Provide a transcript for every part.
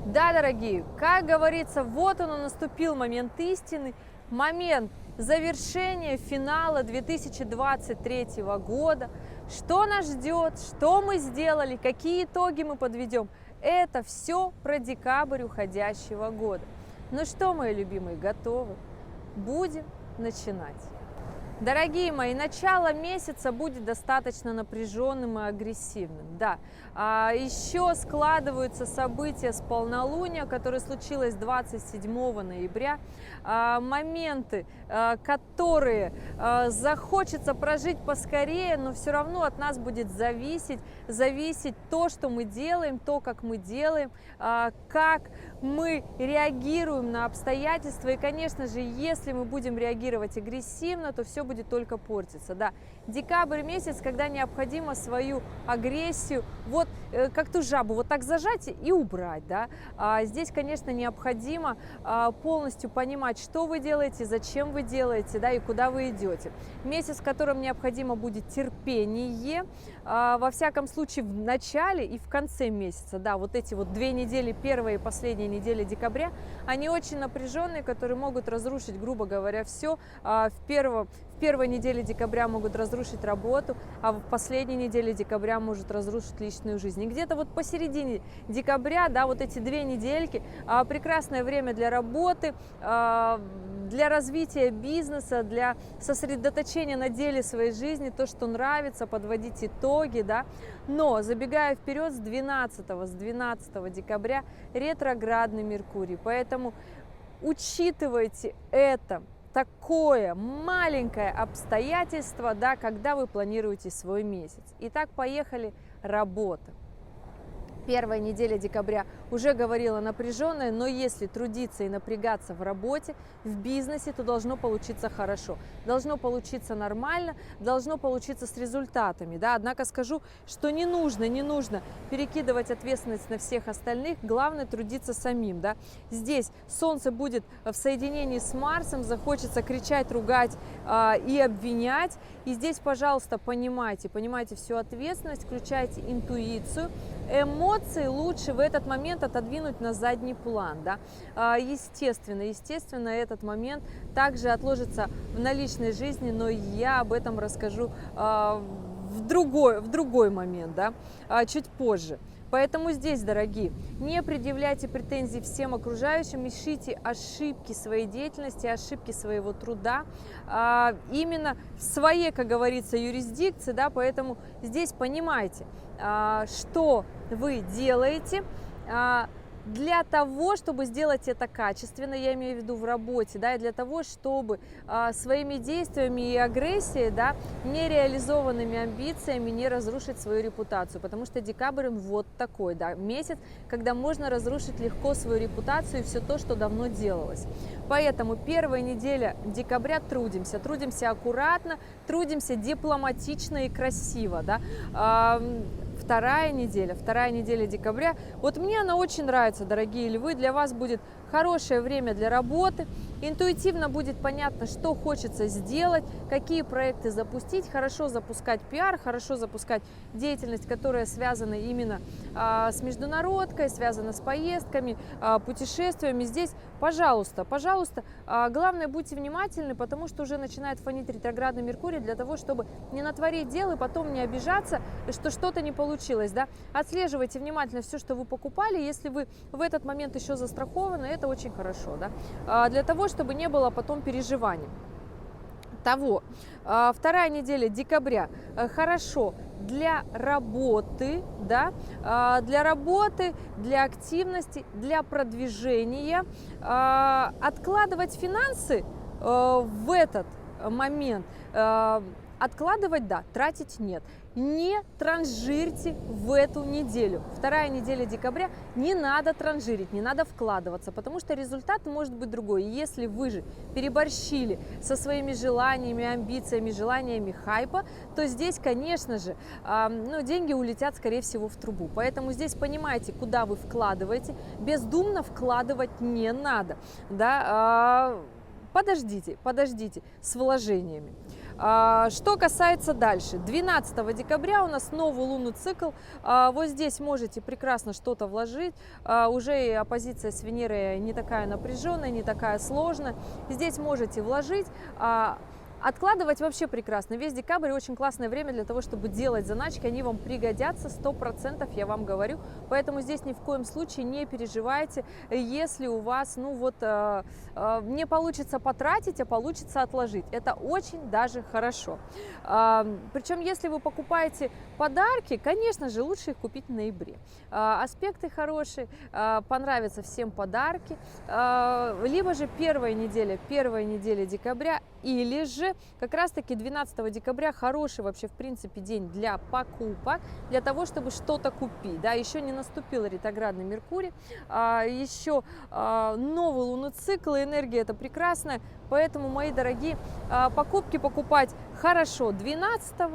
Да, дорогие, как говорится, вот он и наступил момент истины, момент завершения финала 2023 года. Что нас ждет, что мы сделали, какие итоги мы подведем. Это все про декабрь уходящего года. Ну что, мои любимые, готовы? Будем начинать. Дорогие мои, начало месяца будет достаточно напряженным и агрессивным. Да, еще складываются события с полнолуния, которое случилось 27 ноября. Моменты, которые захочется прожить поскорее, но все равно от нас будет зависеть то, что мы делаем, то, как мы делаем, как мы реагируем на обстоятельства. И, конечно же, если мы будем реагировать агрессивно, то все будет только портиться. Да, декабрь месяц, когда необходимо свою агрессию, вот как ту жабу, вот так зажать и убрать. Да. Здесь, конечно, необходимо полностью понимать, что вы делаете, зачем вы делаете, да, и куда вы идете. Месяц, в котором необходимо будет терпение, во всяком случае, в начале и в конце месяца. Да, вот эти вот 2 недели, первая и последняя неделя декабря, они очень напряженные, которые могут разрушить, грубо говоря, все. В первой неделе декабря могут разрушить работу, а в последней неделе декабря может разрушить личную жизнь. И где-то вот посередине декабря, да, вот эти 2 недельки, прекрасное время для работы, для развития бизнеса, для сосредоточения на деле своей жизни, то, что нравится, подводить итоги, да. Но, забегая вперед, с 12 декабря ретроградный Меркурий, поэтому учитывайте это, такое маленькое обстоятельство, да, когда вы планируете свой месяц. Итак, поехали. Работа. Первая неделя декабря уже говорила напряженная, но если трудиться и напрягаться в работе, в бизнесе, то должно получиться хорошо, должно получиться нормально, должно получиться с результатами. Да? Однако скажу, что не нужно перекидывать ответственность на всех остальных, главное трудиться самим. Да? Здесь Солнце будет в соединении с Марсом, захочется кричать, ругать и обвинять. И здесь, пожалуйста, понимайте всю ответственность, включайте интуицию. Эмоции лучше в этот момент отодвинуть на задний план. Да? Естественно, этот момент также отложится в личной жизни, но я об этом расскажу в другой момент, да? Чуть позже. Поэтому здесь, дорогие, не предъявляйте претензий всем окружающим, ищите ошибки своей деятельности, ошибки своего труда, именно в своей, как говорится, юрисдикции, да, поэтому здесь понимайте, что вы делаете, для того, чтобы сделать это качественно, я имею в виду в работе, да, и для того, чтобы своими действиями и агрессией, да, нереализованными амбициями не разрушить свою репутацию, потому что декабрь вот такой, да, месяц, когда можно разрушить легко свою репутацию и все то, что давно делалось. Поэтому первая неделя декабря трудимся аккуратно, трудимся дипломатично и красиво, да. Вторая неделя декабря, вот мне она очень нравится, дорогие львы, для вас будет хорошее время для работы, интуитивно будет понятно, что хочется сделать, какие проекты запустить, хорошо запускать пиар, хорошо запускать деятельность, которая связана именно с международкой, связана с поездками, путешествиями. Здесь, пожалуйста, главное, будьте внимательны, потому что уже начинает фонить ретроградный Меркурий, для того, чтобы не натворить дел и потом не обижаться, что что-то не получилось. Да? Отслеживайте внимательно все, что вы покупали, если вы в этот момент еще застрахованы, это очень хорошо, да? Для того, чтобы не было потом переживаний. Вторая неделя декабря хорошо для работы, да, для активности, для продвижения. Откладывать финансы в этот момент, откладывать, да, тратить нет. Не транжирьте в эту неделю. Вторая неделя декабря, не надо транжирить, не надо вкладываться, потому что результат может быть другой. Если вы же переборщили со своими желаниями, амбициями, желаниями хайпа, то здесь, конечно же, деньги улетят, скорее всего, в трубу. Поэтому здесь понимаете, куда вы вкладываете. Бездумно вкладывать не надо. Да? Подождите с вложениями. Что касается дальше, 12 декабря у нас новый лунный цикл. Вот здесь можете прекрасно что-то вложить. Уже и оппозиция с Венерой не такая напряженная, не такая сложная. Здесь можете вложить. Откладывать вообще прекрасно. Весь декабрь очень классное время для того, чтобы делать заначки. Они вам пригодятся 100%, я вам говорю. Поэтому здесь ни в коем случае не переживайте, если у вас не получится потратить, а получится отложить. Это очень даже хорошо. Причем, если вы покупаете подарки, конечно же, лучше их купить в ноябре. Аспекты хорошие, понравятся всем подарки. Либо же первая неделя декабря, или же как раз-таки 12 декабря хороший вообще в принципе день для покупок, для того, чтобы что-то купить. Да, еще не наступил ретроградный Меркурий, еще новый лунный цикл, энергия это прекрасная, поэтому, мои дорогие, покупки покупать хорошо 13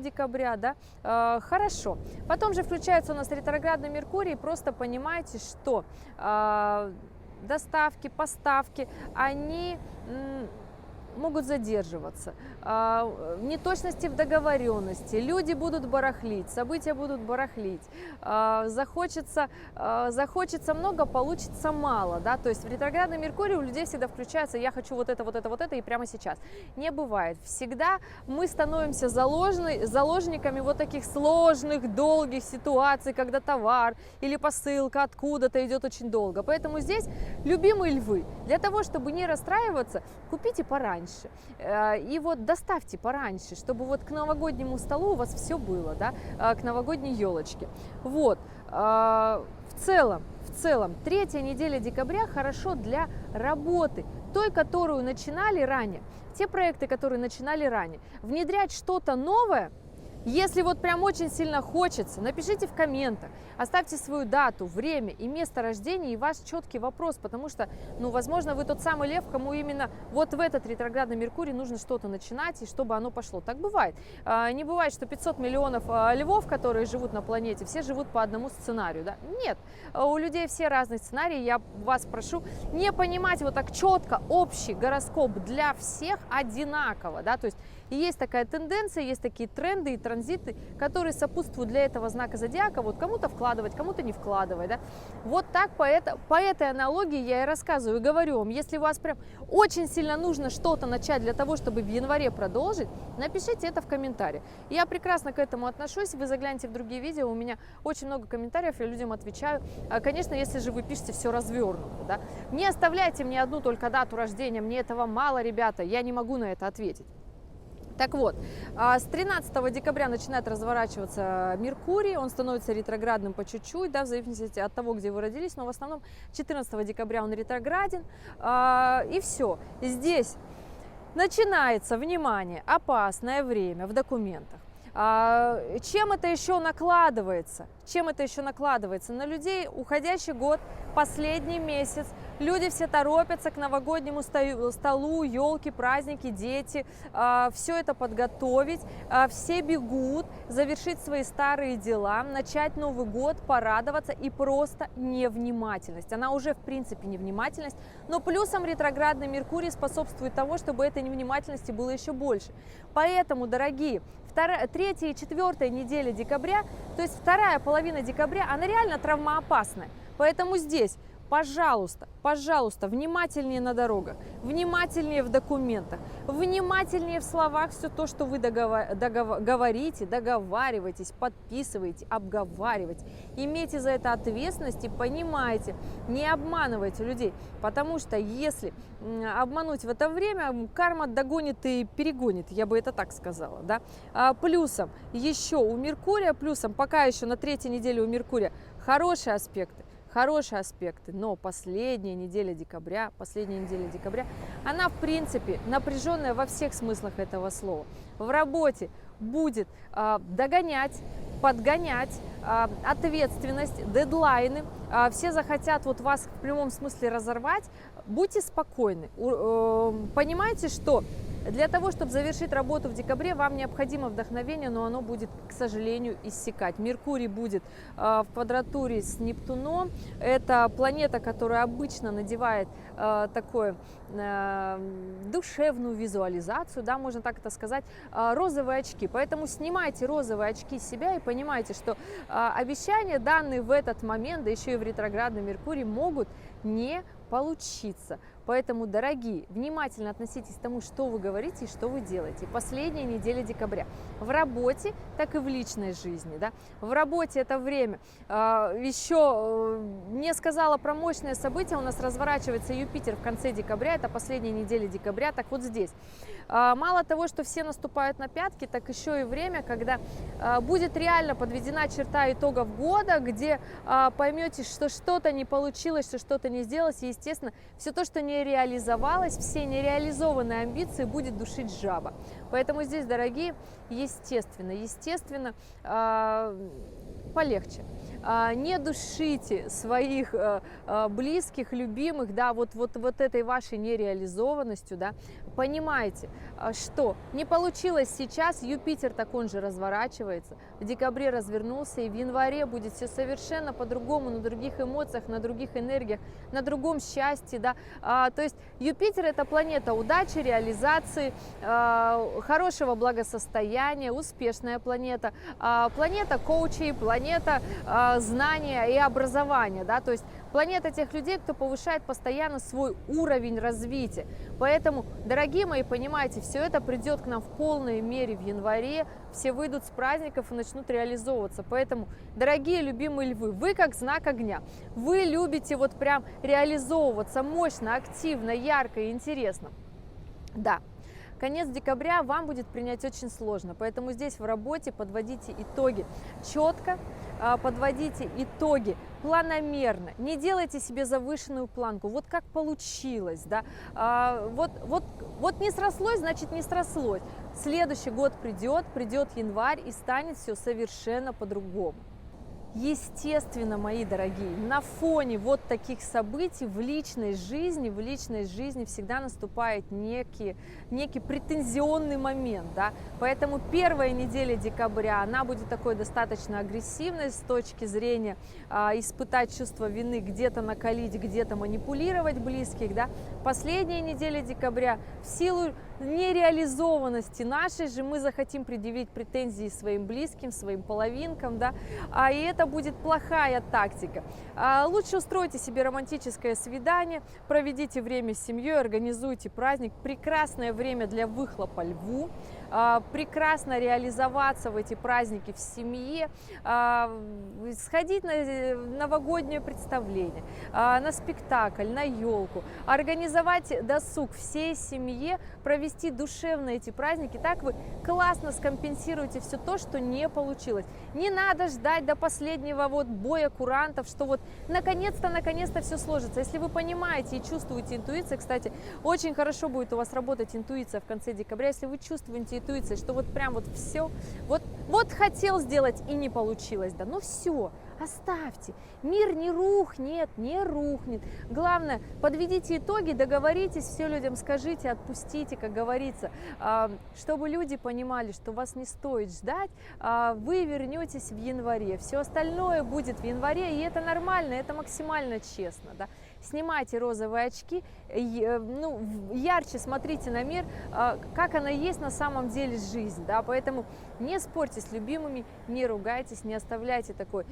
декабря, да, хорошо. Потом же включается у нас ретроградный Меркурий, просто понимаете, что доставки, поставки, они могут задерживаться, неточности в договоренности, люди будут барахлить, события будут барахлить, захочется много, получится мало, да, то есть в ретроградный Меркурий у людей всегда включается: я хочу вот это и прямо сейчас. Не бывает. Всегда мы становимся заложниками вот таких сложных, долгих ситуаций, когда товар или посылка откуда-то идет очень долго. Поэтому здесь, любимые львы, для того, чтобы не расстраиваться, купите пораньше. И вот доставьте пораньше, чтобы вот к новогоднему столу у вас все было, да, к новогодней елочке. Вот. В целом, третья неделя декабря хорошо для работы, той, которую начинали ранее. Те проекты, которые начинали ранее. Внедрять что-то новое, если вот прям очень сильно хочется, напишите в комментах, оставьте свою дату, время и место рождения и ваш четкий вопрос, потому что, возможно, вы тот самый лев, кому именно вот в этот ретроградный Меркурий нужно что-то начинать, и чтобы оно пошло. Так бывает. Не бывает, что 500 миллионов львов, которые живут на планете, все живут по одному сценарию, да? Нет, у людей все разные сценарии. Я вас прошу не понимать вот так четко общий гороскоп для всех одинаково, да, то есть есть такая тенденция, есть такие тренды и транзиты, которые сопутствуют для этого знака зодиака, вот кому-то вкладывать, кому-то не вкладывать, да. Вот так по этой аналогии я и рассказываю, и говорю вам, если у вас прям очень сильно нужно что-то начать для того, чтобы в январе продолжить, напишите это в комментариях. Я прекрасно к этому отношусь, вы загляните в другие видео, у меня очень много комментариев, я людям отвечаю. Конечно, если же вы пишете все развернуто, да. Не оставляйте мне одну только дату рождения, мне этого мало, ребята, я не могу на это ответить. Так вот, с 13 декабря начинает разворачиваться Меркурий, он становится ретроградным по чуть-чуть, да, в зависимости от того, где вы родились, но в основном 14 декабря он ретрограден, и все. Здесь начинается, внимание, опасное время в документах. Чем это еще накладывается? На людей уходящий год, последний месяц. Люди все торопятся к новогоднему столу, елки, праздники, дети. Все это подготовить. Все бегут завершить свои старые дела, начать Новый год, порадоваться, и просто невнимательность. Она уже в принципе невнимательность, но плюсом ретроградный Меркурий способствует тому, чтобы этой невнимательности было еще больше. Поэтому, дорогие, 3 и 4 недели декабря, то есть вторая половина декабря, она реально травмоопасная. Поэтому здесь, пожалуйста, внимательнее на дорогах, внимательнее в документах, внимательнее в словах, все то, что вы говорите, договариваетесь, подписываете, обговариваете. Имейте за это ответственность и понимайте, не обманывайте людей, потому что если обмануть в это время, карма догонит и перегонит, я бы это так сказала, да. Плюсом еще у Меркурия, пока еще на 3-й неделе у Меркурия хорошие аспекты, но последняя неделя декабря, она в принципе напряженная во всех смыслах этого слова. В работе будет догонять, подгонять, ответственность, дедлайны, все захотят вот вас в прямом смысле разорвать. Будьте спокойны, понимаете, что Для того, чтобы завершить работу в декабре, вам необходимо вдохновение, но оно будет, к сожалению, иссякать. Меркурий будет в квадратуре с Нептуном. Это планета, которая обычно надевает такую душевную визуализацию, да, можно так это сказать, розовые очки. Поэтому снимайте розовые очки с себя и понимайте, что обещания, данные в этот момент, да еще и в ретроградный Меркурий, могут не получиться. Поэтому, дорогие, внимательно относитесь к тому, что вы говорите и что вы делаете. Последняя неделя декабря. В работе, так и в личной жизни. Да? В работе это время. Еще не сказала про мощное событие. У нас разворачивается Юпитер в конце декабря. Это последняя неделя декабря. Так вот здесь. Мало того, что все наступают на пятки, так еще и время, когда будет реально подведена черта итогов года, где поймете, что что-то не получилось, что что-то не сделалось. И, естественно, все то, что не реализовалось, все нереализованные амбиции будет душить жаба. Поэтому здесь, дорогие, естественно, полегче. Не душите своих близких, любимых, да, вот этой вашей нереализованностью, да. Понимаете, что не получилось сейчас, Юпитер так он же разворачивается, в декабре развернулся, и в январе будет все совершенно по-другому, на других эмоциях, на других энергиях, на другом счастье, да. То есть Юпитер — это планета удачи, реализации, хорошего благосостояния, успешная планета, планета коучей, планета знания и образования, да, то есть планета тех людей, кто повышает постоянно свой уровень развития. Поэтому, дорогие мои, понимаете, все это придет к нам в полной мере в январе, все выйдут с праздников и начнут реализовываться. Поэтому, дорогие любимые львы, вы как знак огня, вы любите вот прям реализовываться мощно, активно, ярко и интересно. Да. Конец декабря вам будет принять очень сложно, поэтому здесь в работе подводите итоги четко, подводите итоги планомерно, не делайте себе завышенную планку, вот как получилось, да, вот не срослось, значит не срослось. Следующий год придет январь, и станет все совершенно по-другому. Естественно, мои дорогие, на фоне вот таких событий в личной жизни всегда наступает некий претензионный момент, да? Поэтому первая неделя декабря, она будет такой достаточно агрессивной с точки зрения испытать чувство вины, где-то накалить, где-то манипулировать близких, да? Последняя неделя декабря в силу нереализованности нашей же мы захотим предъявить претензии своим близким, своим половинкам, да, и это будет плохая тактика. Лучше устройте себе романтическое свидание, проведите время с семьей, организуйте праздник, прекрасное время для выхлопа льву, прекрасно реализоваться в эти праздники в семье, сходить на новогоднее представление, на спектакль, на елку, организовать досуг всей семье, провести душевно эти праздники. Так вы классно скомпенсируете все то, что не получилось. Не надо ждать до последнего вот боя курантов, что вот наконец-то все сложится. Если вы понимаете и чувствуете интуицию, кстати, очень хорошо будет у вас работать интуиция в конце декабря, если вы чувствуете интуицию, что вот прям вот все, вот хотел сделать и не получилось, да, ну все, оставьте, мир не рухнет, не рухнет. Главное, подведите итоги, договоритесь, все людям скажите, отпустите, как говорится, чтобы люди понимали, что вас не стоит ждать, вы вернетесь в январе, все остальное будет в январе, и это нормально, это максимально честно, да. Снимайте розовые очки, ярче смотрите на мир, как она есть на самом деле жизнь, да, поэтому не спорьте с любимыми, не ругайтесь, не оставляйте такой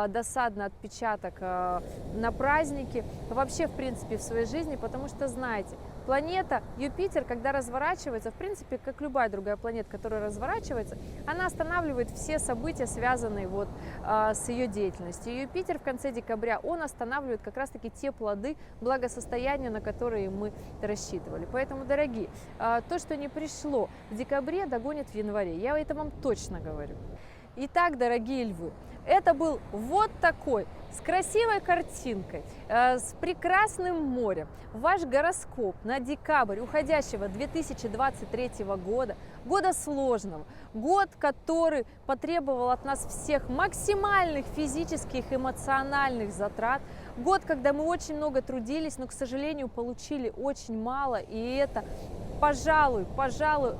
досадный отпечаток на празднике, вообще, в принципе, в своей жизни, потому что, знаете, планета Юпитер, когда разворачивается, в принципе, как любая другая планета, которая разворачивается, она останавливает все события, связанные вот с ее деятельностью. Юпитер в конце декабря, он останавливает как раз-таки те плоды благосостояния, на которые мы рассчитывали. Поэтому, дорогие, то, что не пришло в декабре, догонит в январе. Я это вам точно говорю. Итак, дорогие львы, это был вот такой, с красивой картинкой, с прекрасным морем, ваш гороскоп на декабрь уходящего 2023 года, года сложного, год, который потребовал от нас всех максимальных физических, эмоциональных затрат, год, когда мы очень много трудились, но, к сожалению, получили очень мало, и это пожалуй,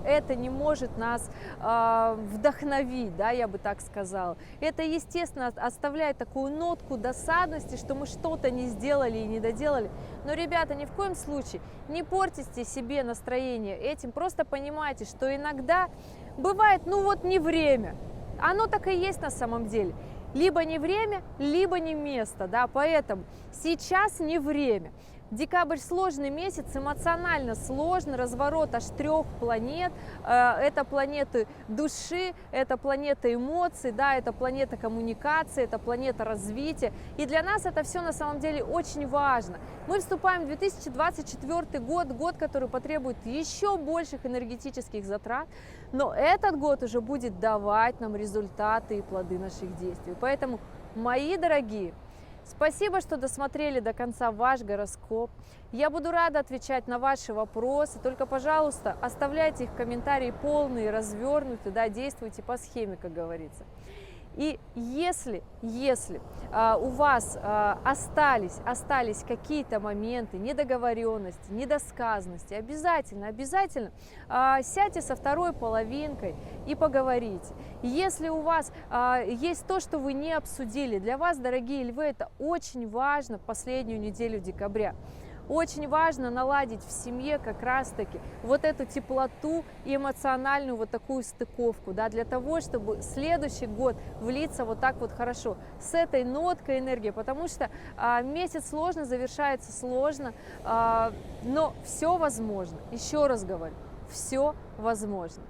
это не может нас вдохновить, да, я бы так сказала. Это, естественно, оставляет такую нотку досадности, что мы что-то не сделали и не доделали. Но, ребята, ни в коем случае не портите себе настроение этим, просто понимайте, что иногда бывает, ну вот не время. Оно так и есть на самом деле. Либо не время, либо не место, да, поэтому сейчас не время. Декабрь сложный месяц, эмоционально сложный, разворот аж 3 планет. Это планеты души, это планета эмоций, да, это планета коммуникации, это планета развития. И для нас это все на самом деле очень важно. Мы вступаем в 2024 год, год, который потребует еще больших энергетических затрат, но этот год уже будет давать нам результаты и плоды наших действий. Поэтому, мои дорогие, спасибо, что досмотрели до конца ваш гороскоп. Я буду рада отвечать на ваши вопросы. Только, пожалуйста, оставляйте их в комментарии полные, развернутые, да, действуйте по схеме, как говорится. И если у вас остались какие-то моменты недоговоренности, недосказанности, обязательно сядьте со второй половинкой и поговорите. Если у вас есть то, что вы не обсудили, для вас, дорогие львы, это очень важно в последнюю неделю декабря. Очень важно наладить в семье как раз-таки вот эту теплоту и эмоциональную вот такую стыковку, да, для того, чтобы следующий год влиться вот так вот хорошо, с этой ноткой энергии, потому что месяц сложно, завершается сложно, но все возможно, еще раз говорю, все возможно.